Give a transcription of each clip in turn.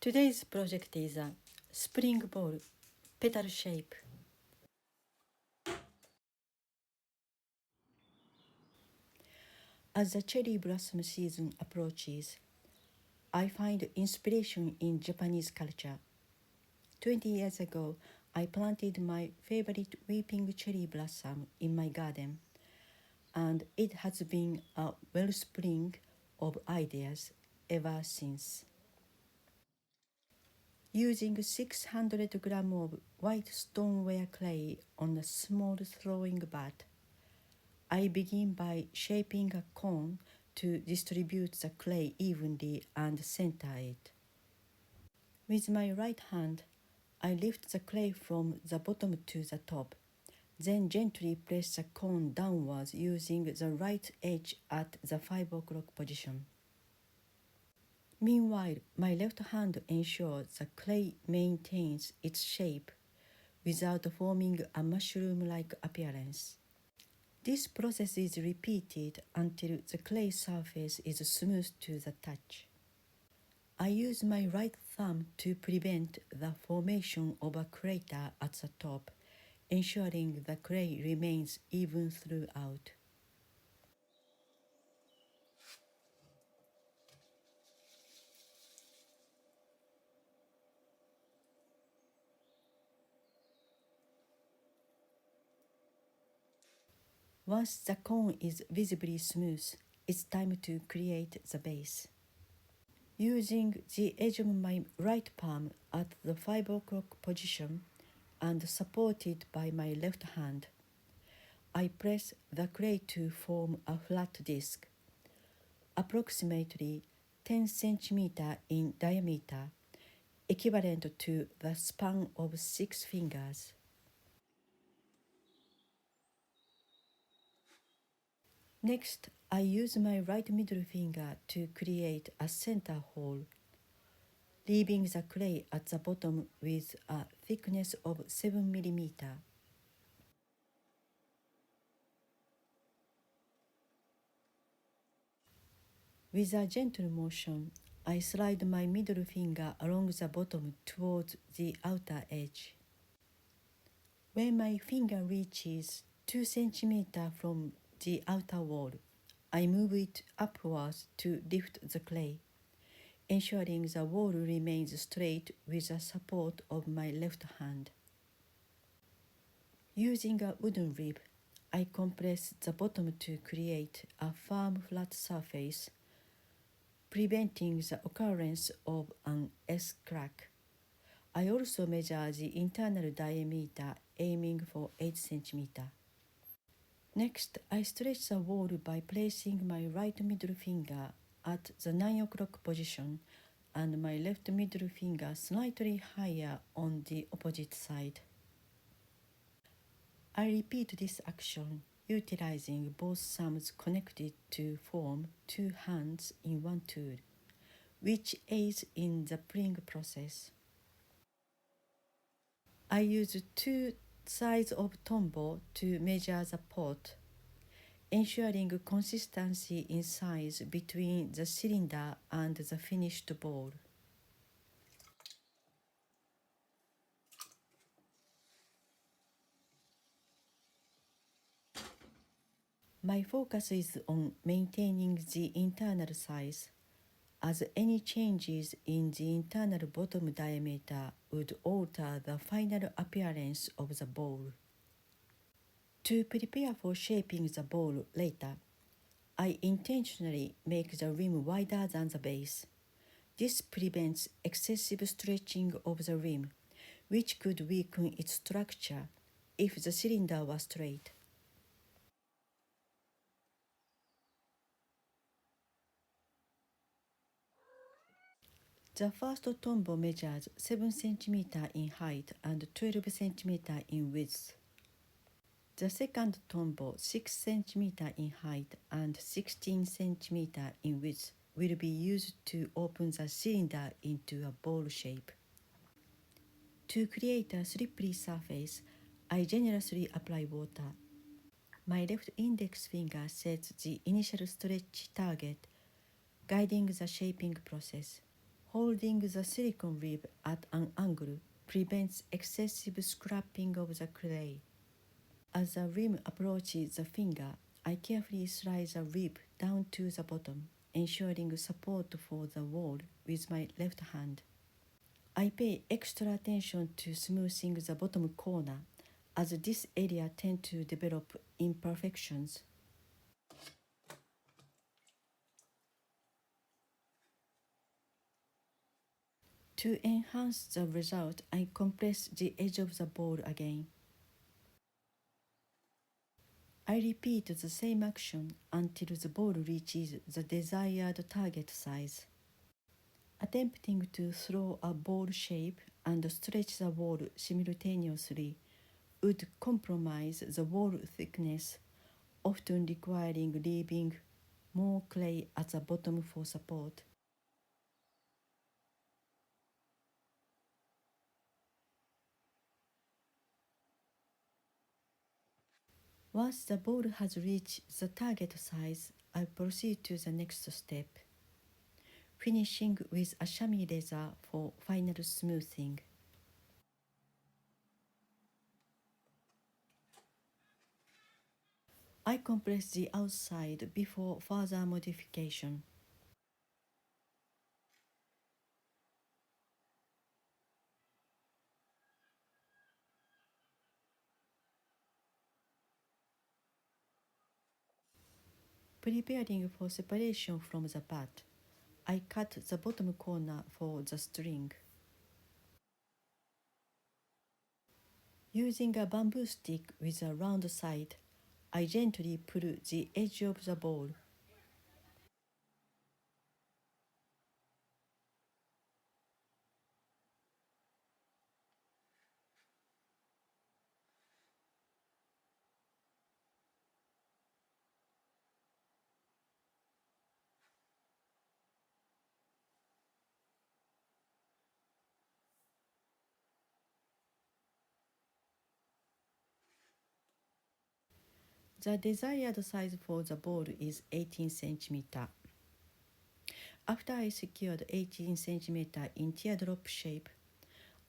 Today's project is a spring ball petal shape. As the cherry blossom season approaches, I find inspiration in Japanese culture. 20 years ago, I planted my favorite weeping cherry blossom in my garden, and it has been a wellspring of ideas ever since. Using 600 grams of white stoneware clay on a small throwing bat, I begin by shaping a cone to distribute the clay evenly and center it. With my right hand, I lift the clay from the bottom to the top, then gently press the cone downwards using the right edge at the 5 o'clock position. Meanwhile, my left hand ensures the clay maintains its shape without forming a mushroom-like appearance. This process is repeated until the clay surface is smooth to the touch. I use my right thumb to prevent the formation of a crater at the top, ensuring the clay remains even throughout. Once the cone is visibly smooth, it's time to create the base. Using the edge of my right palm at the 5 o'clock position and supported by my left hand, I press the clay to form a flat disc, approximately 10 cm in diameter, equivalent to the span of 6 fingers. Next, I use my right middle finger to create a center hole, leaving the clay at the bottom with a thickness of 7 mm. With a gentle motion, I slide my middle finger along the bottom towards the outer edge. When my finger reaches 2 cm from the outer wall, I move it upwards to lift the clay, ensuring the wall remains straight with the support of my left hand. Using a wooden rib, I compress the bottom to create a firm flat surface, preventing the occurrence of an S-crack. I also measure the internal diameter, aiming for 8 cm. Next, I stretch the wall by placing my right middle finger at the 9 o'clock position and my left middle finger slightly higher on the opposite side. I repeat this action, utilizing both thumbs connected to form 2 hands in one tool, which aids in the pulling process. I use 2 sides of tombow to measure the pot, ensuring consistency in size between the cylinder and the finished ball. My focus is on maintaining the internal size, as any changes in the internal bottom diameter would alter the final appearance of the ball. To prepare for shaping the ball later, I intentionally make the rim wider than the base. This prevents excessive stretching of the rim, which could weaken its structure if the cylinder was straight. The first tombow measures 7 cm in height and 12 cm in width. The second tombow, 6 cm in height and 16 cm in width, will be used to open the cylinder into a ball shape. To create a slippery surface, I generously apply water. My left index finger sets the initial stretch target, guiding the shaping process. Holding the silicone rib at an angle prevents excessive scraping of the clay. As the rim approaches the finger, I carefully slide the rib down to the bottom, ensuring support for the wall with my left hand. I pay extra attention to smoothing the bottom corner, as this area tends to develop imperfections. To enhance the result, I compress the edge of the bowl again. I repeat the same action until the bowl reaches the desired target size. Attempting to throw a ball shape and stretch the wall simultaneously would compromise the wall thickness, often requiring leaving more clay at the bottom for support. Once the ball has reached the target size, I proceed to the next step, finishing with a chamois leather for final smoothing. I compress the outside before further modification. Preparing for separation from the pad, I cut the bottom corner for the string. Using a bamboo stick with a round side, I gently pull the edge of the ball. The desired size for the ball is 18 cm. After I secured 18 cm in teardrop shape,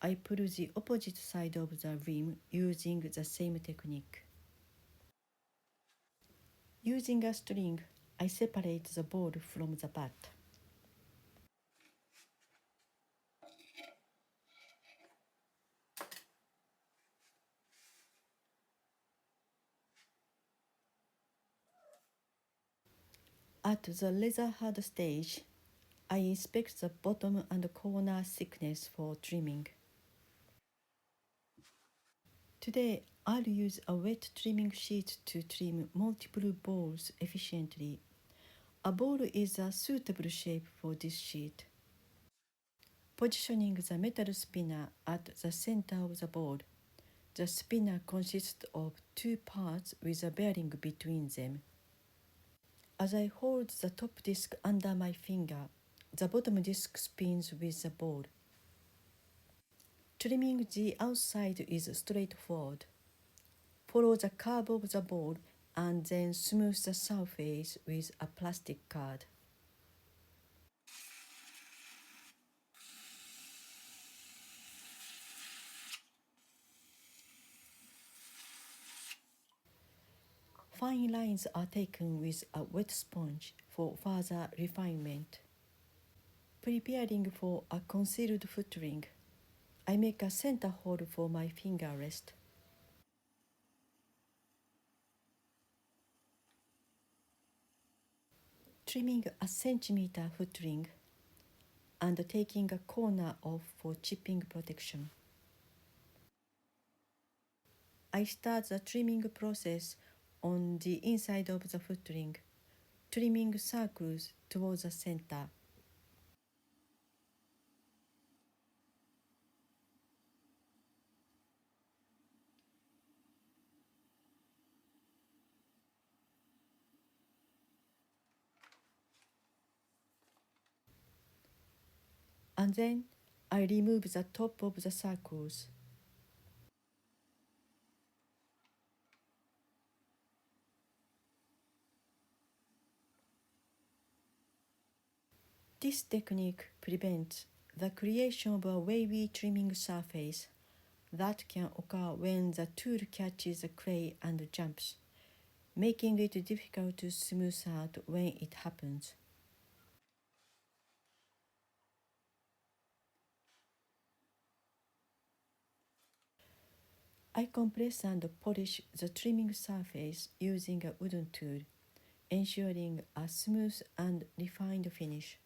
I pull the opposite side of the rim using the same technique. Using a string, I separate the ball from the bat. At the leather hard stage, I inspect the bottom and corner thickness for trimming. Today, I'll use a wet trimming sheet to trim multiple balls efficiently. A ball is a suitable shape for this sheet. Positioning the metal spinner at the center of the ball. The spinner consists of two parts with a bearing between them. As I hold the top disc under my finger, the bottom disc spins with the ball. Trimming the outside is straightforward. Follow the curve of the ball and then smooth the surface with a plastic card. Fine lines are taken with a wet sponge for further refinement. Preparing for a concealed foot ring, I make a center hole for my finger rest. Trimming a centimeter foot ring and taking a corner off for chipping protection. I start the trimming process on the inside of the foot ring, trimming circles towards the center. And then I remove the top of the circles. This technique prevents the creation of a wavy trimming surface that can occur when the tool catches the clay and jumps, making it difficult to smooth out when it happens. I compress and polish the trimming surface using a wooden tool, ensuring a smooth and refined finish.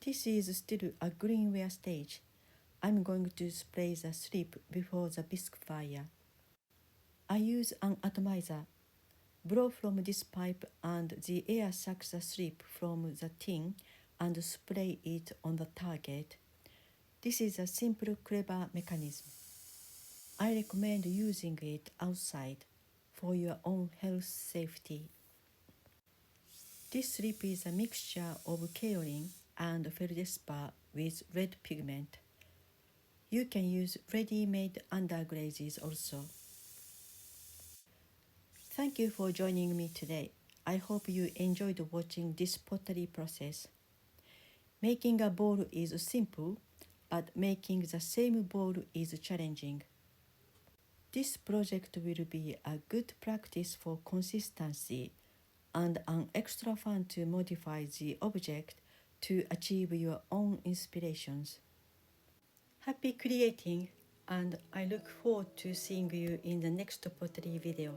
This is still a greenware stage. I'm going to spray the slip before the bisque fire. I use an atomizer. Blow from this pipe and the air sucks the slip from the tin and spray it on the target. This is a simple, clever mechanism. I recommend using it outside for your own health safety. This slip is a mixture of kaolin and feldspar with red pigment. You can use ready-made underglazes also. Thank you for joining me today. I hope you enjoyed watching this pottery process. Making a bowl is simple, but making the same bowl is challenging. This project will be a good practice for consistency and an extra fun to modify the object to achieve your own inspirations. Happy creating, and I look forward to seeing you in the next pottery video.